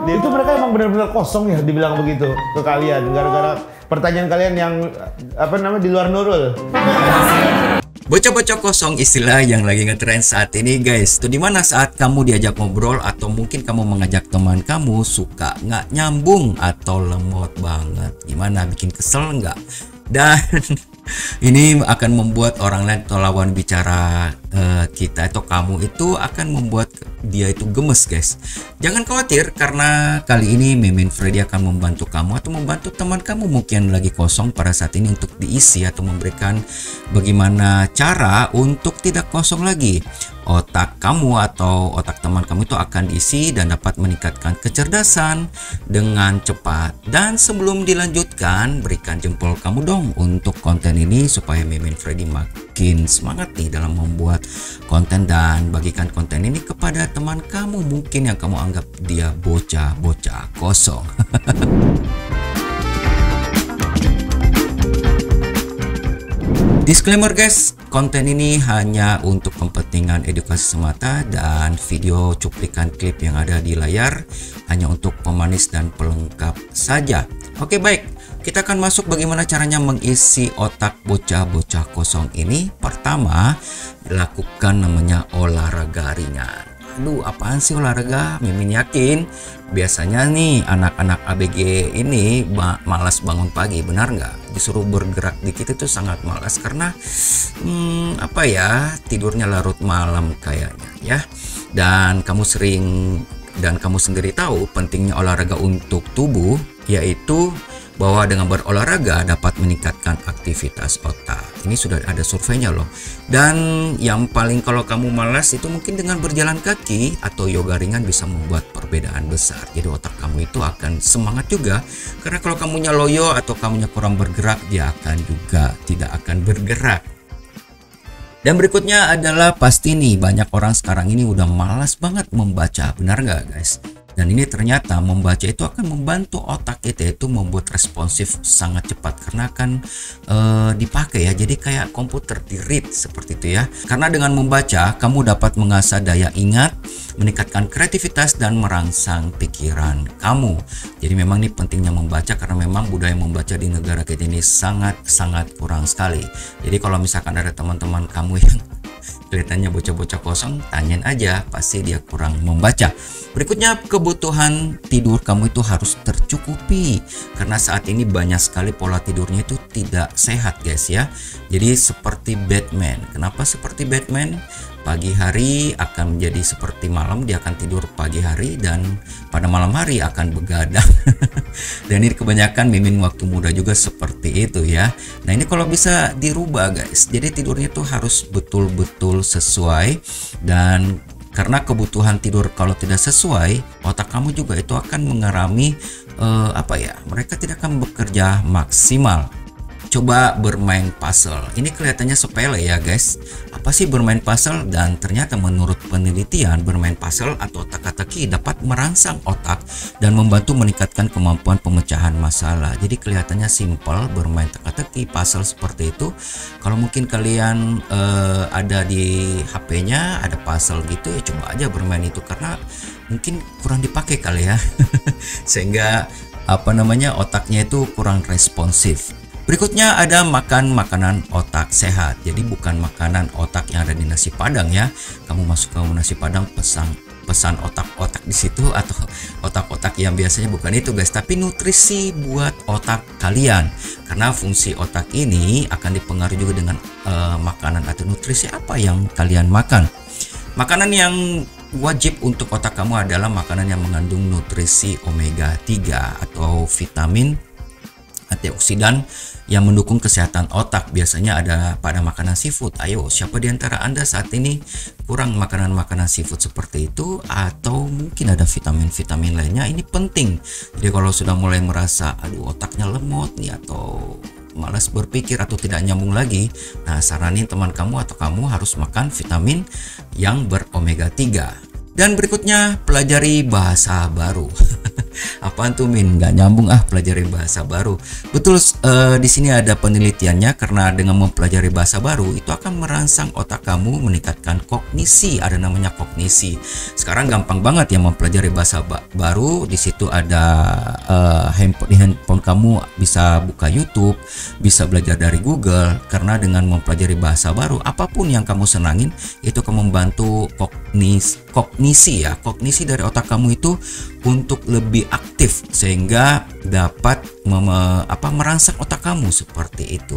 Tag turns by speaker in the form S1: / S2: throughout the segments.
S1: Itu mereka emang benar-benar kosong ya dibilang begitu ke kalian gara-gara pertanyaan kalian yang apa namanya di luar nurul.
S2: Bocah-bocah kosong istilah yang lagi ngetrend saat ini guys. Itu dimana saat kamu diajak ngobrol atau mungkin kamu mengajak teman kamu suka nggak nyambung atau lemot banget. Gimana, bikin kesel nggak? Dan ini akan membuat orang lain atau lawan bicara kita atau kamu itu akan membuat dia itu gemes guys. Jangan khawatir karena kali ini Mimin Freddy akan membantu kamu atau membantu teman kamu mungkin lagi kosong pada saat ini untuk diisi atau memberikan bagaimana cara untuk tidak kosong lagi. Otak kamu atau otak teman kamu itu akan diisi dan dapat meningkatkan kecerdasan dengan cepat. Dan sebelum dilanjutkan, berikan jempol kamu dong untuk konten ini supaya Mimin Freddy makin semangat nih dalam membuat konten dan bagikan konten ini kepada teman kamu mungkin yang kamu anggap dia bocah-bocah kosong. Disclaimer guys, konten ini hanya untuk kepentingan edukasi semata dan video cuplikan klip yang ada di layar hanya untuk pemanis dan pelengkap saja. Oke baik, kita akan masuk bagaimana caranya mengisi otak bocah-bocah kosong ini. Pertama, lakukan namanya olahraga ringan. Aduh, apaan sih olahraga? Mimin yakin biasanya nih anak-anak ABG ini malas bangun pagi, benar nggak? Disuruh bergerak dikit itu sangat malas karena apa ya, tidurnya larut malam kayaknya ya. Dan kamu sendiri tahu pentingnya olahraga untuk tubuh, yaitu bahwa dengan berolahraga dapat meningkatkan aktivitas otak. Ini sudah ada surveinya loh. Dan yang paling kalau kamu malas itu mungkin dengan berjalan kaki atau yoga ringan bisa membuat perbedaan besar. Jadi otak kamu itu akan semangat juga. Karena kalau kamunya loyo atau kamunya kurang bergerak, dia akan juga tidak akan bergerak. Dan berikutnya adalah pasti nih banyak orang sekarang ini udah malas banget membaca, benar nggak guys? Dan ini ternyata membaca itu akan membantu otak kita itu membuat responsif sangat cepat karena akan dipakai ya, jadi kayak komputer di read seperti itu ya. Karena dengan membaca kamu dapat mengasah daya ingat, meningkatkan kreativitas dan merangsang pikiran kamu. Jadi memang ini pentingnya membaca karena memang budaya membaca di negara kita ini sangat kurang sekali. Jadi kalau misalkan ada teman-teman kamu yang kelihatannya bocah-bocah kosong, tanyain aja, pasti dia kurang membaca. Berikutnya, kebutuhan tidur kamu itu harus tercukupi karena saat ini banyak sekali pola tidurnya itu tidak sehat guys ya. Jadi seperti Batman. Kenapa seperti Batman? Pagi hari akan menjadi seperti malam, dia akan tidur pagi hari dan pada malam hari akan begadang. Dan ini kebanyakan Mimin waktu muda juga seperti itu ya. Nah ini kalau bisa dirubah guys, jadi tidurnya tuh harus betul-betul sesuai. Dan karena kebutuhan tidur kalau tidak sesuai, otak kamu juga itu akan mengalami mereka tidak akan bekerja maksimal. Coba bermain puzzle. Ini kelihatannya sepele ya guys. Apa sih bermain puzzle? Dan ternyata menurut penelitian bermain puzzle atau teka-teki dapat merangsang otak dan membantu meningkatkan kemampuan pemecahan masalah. Jadi kelihatannya simpel bermain teka-teki puzzle seperti itu. Kalau mungkin kalian ada di HP-nya ada puzzle gitu ya, coba aja bermain itu karena mungkin kurang dipakai kali ya. Sehingga otaknya itu kurang responsif. Berikutnya ada makan makanan otak sehat. Jadi bukan makanan otak yang ada di nasi padang ya. Kamu masuk ke nasi padang pesan otak-otak di situ atau otak-otak yang biasanya bukan itu guys, tapi nutrisi buat otak kalian. Karena fungsi otak ini akan dipengaruhi juga dengan makanan atau nutrisi apa yang kalian makan. Makanan yang wajib untuk otak kamu adalah makanan yang mengandung nutrisi omega 3 atau vitamin antioksidan yang mendukung kesehatan otak. Biasanya ada pada makanan seafood. Ayo, siapa di antara Anda saat ini kurang makanan-makanan seafood seperti itu atau mungkin ada vitamin-vitamin lainnya? Ini penting. Jadi kalau sudah mulai merasa aduh otaknya lemot nih atau malas berpikir atau tidak nyambung lagi, nah saranin teman kamu atau kamu harus makan vitamin yang beromega 3. Dan berikutnya pelajari bahasa baru. Apaan tuh Min? Nggak nyambung pelajarin bahasa baru. Betul, di sini ada penelitiannya karena dengan mempelajari bahasa baru itu akan merangsang otak kamu, meningkatkan kognisi. Ada namanya kognisi. Sekarang gampang banget ya mempelajari bahasa baru. Di situ ada di handphone kamu bisa buka YouTube, bisa belajar dari Google. Karena dengan mempelajari bahasa baru, apapun yang kamu senangin itu akan membantu kognisi ya. Kognisi dari otak kamu itu untuk lebih aktif sehingga dapat merangsang otak kamu seperti itu.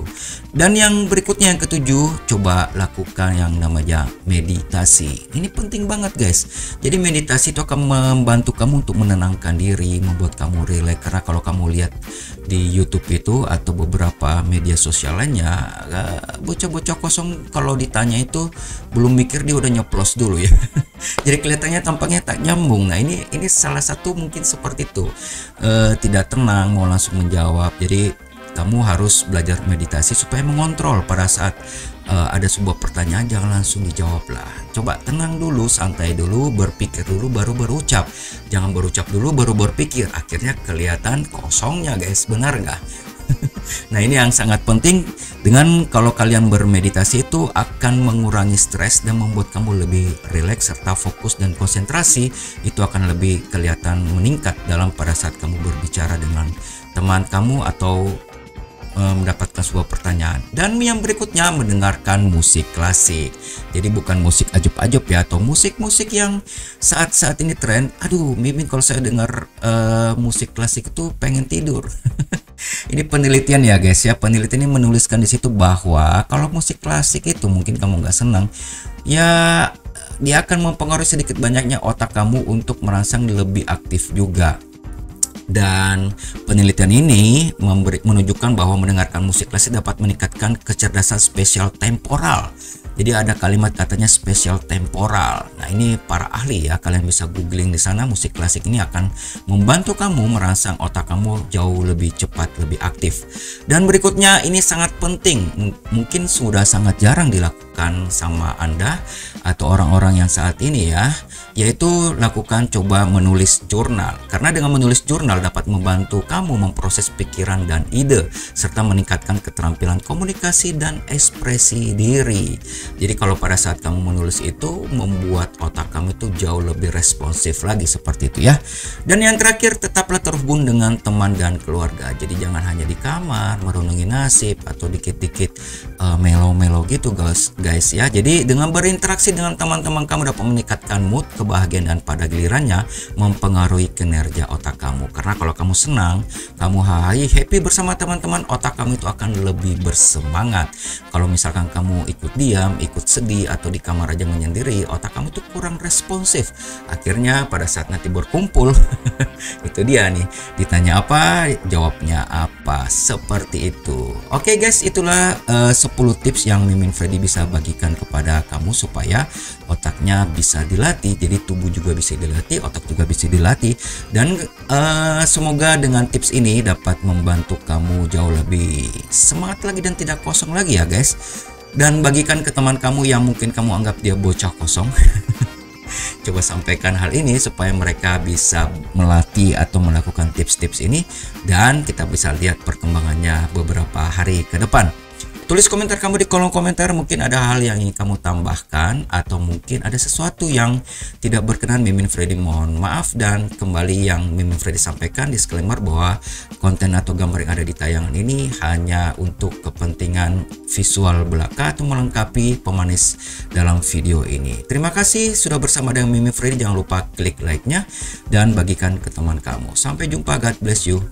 S2: Dan yang berikutnya yang ketujuh, coba lakukan yang namanya meditasi. Ini penting banget guys. Jadi meditasi itu akan membantu kamu untuk menenangkan diri, membuat kamu rileks. Karena kalau kamu lihat di YouTube itu atau beberapa media sosial lainnya, bocah-bocah kosong kalau ditanya itu belum mikir dia udah nyeplos dulu ya. Jadi kelihatannya tampaknya tak nyambung. Nah ini salah satu mungkin seperti itu, tidak tenang mau langsung menjawab. Jadi kamu harus belajar meditasi supaya mengontrol pada saat ada sebuah pertanyaan, jangan langsung dijawab lah. Coba tenang dulu, santai dulu, berpikir dulu baru berucap. Jangan berucap dulu baru berpikir, akhirnya kelihatan kosongnya guys, benar nggak? Nah ini yang sangat penting. Dengan kalau kalian bermeditasi itu akan mengurangi stres dan membuat kamu lebih rileks serta fokus dan konsentrasi itu akan lebih kelihatan meningkat dalam pada saat kamu berbicara dengan teman kamu atau mendapatkan sebuah pertanyaan. Dan yang berikutnya, mendengarkan musik klasik. Jadi bukan musik ajub-ajub ya, atau musik-musik yang saat-saat ini tren. Aduh Mimin kalau saya dengar musik klasik itu pengen tidur. Ini penelitian ya guys ya. Penelitian ini menuliskan di situ bahwa kalau musik klasik itu mungkin kamu nggak senang ya, dia akan mempengaruhi sedikit banyaknya otak kamu untuk merangsang lebih aktif juga. Dan penelitian ini menunjukkan bahwa mendengarkan musik klasik dapat meningkatkan kecerdasan spesial temporal. Jadi ada kalimat katanya spesial temporal. Nah ini para ahli ya, kalian bisa googling di sana. Musik klasik ini akan membantu kamu merangsang otak kamu jauh lebih cepat, lebih aktif. Dan berikutnya ini sangat penting, mungkin sudah sangat jarang dilakukan sama Anda atau orang-orang yang saat ini ya, yaitu lakukan coba menulis jurnal. Karena dengan menulis jurnal dapat membantu kamu memproses pikiran dan ide serta meningkatkan keterampilan komunikasi dan ekspresi diri. Jadi kalau pada saat kamu menulis itu membuat otak kamu itu jauh lebih responsif lagi seperti itu ya. Dan yang terakhir, tetaplah terhubung dengan teman dan keluarga. Jadi jangan hanya di kamar merenungi nasib atau dikit-dikit melo-melo gitu guys ya. Jadi dengan berinteraksi dengan teman-teman kamu dapat meningkatkan mood, kebahagiaan, dan pada gilirannya mempengaruhi kinerja otak kamu. Karena kalau kamu senang, kamu happy bersama teman-teman, otak kamu itu akan lebih bersemangat. Kalau misalkan kamu ikut diam, ikut sedih, atau di kamar aja menyendiri, otak kamu tuh kurang responsif. Akhirnya pada saat nanti berkumpul itu dia nih, ditanya apa jawabnya apa, seperti itu. Oke guys, itulah 10 tips yang Mimin Freddy bisa bagikan kepada kamu supaya otaknya bisa dilatih. Jadi tubuh juga bisa dilatih, otak juga bisa dilatih. Dan semoga dengan tips ini dapat membantu kamu jauh lebih semangat lagi dan tidak kosong lagi ya guys. Dan bagikan ke teman kamu yang mungkin kamu anggap dia bocah kosong. Coba sampaikan hal ini supaya mereka bisa melatih atau melakukan tips-tips ini, dan kita bisa lihat perkembangannya beberapa hari ke depan. Tulis komentar kamu di kolom komentar, mungkin ada hal yang ingin kamu tambahkan atau mungkin ada sesuatu yang tidak berkenan Mimin Freddy, mohon maaf. Dan kembali yang Mimin Freddy sampaikan disclaimer bahwa konten atau gambar yang ada di tayangan ini hanya untuk kepentingan visual belaka atau melengkapi pemanis dalam video ini. Terima kasih sudah bersama dengan Mimin Freddy, jangan lupa klik like-nya dan bagikan ke teman kamu. Sampai jumpa, God bless you.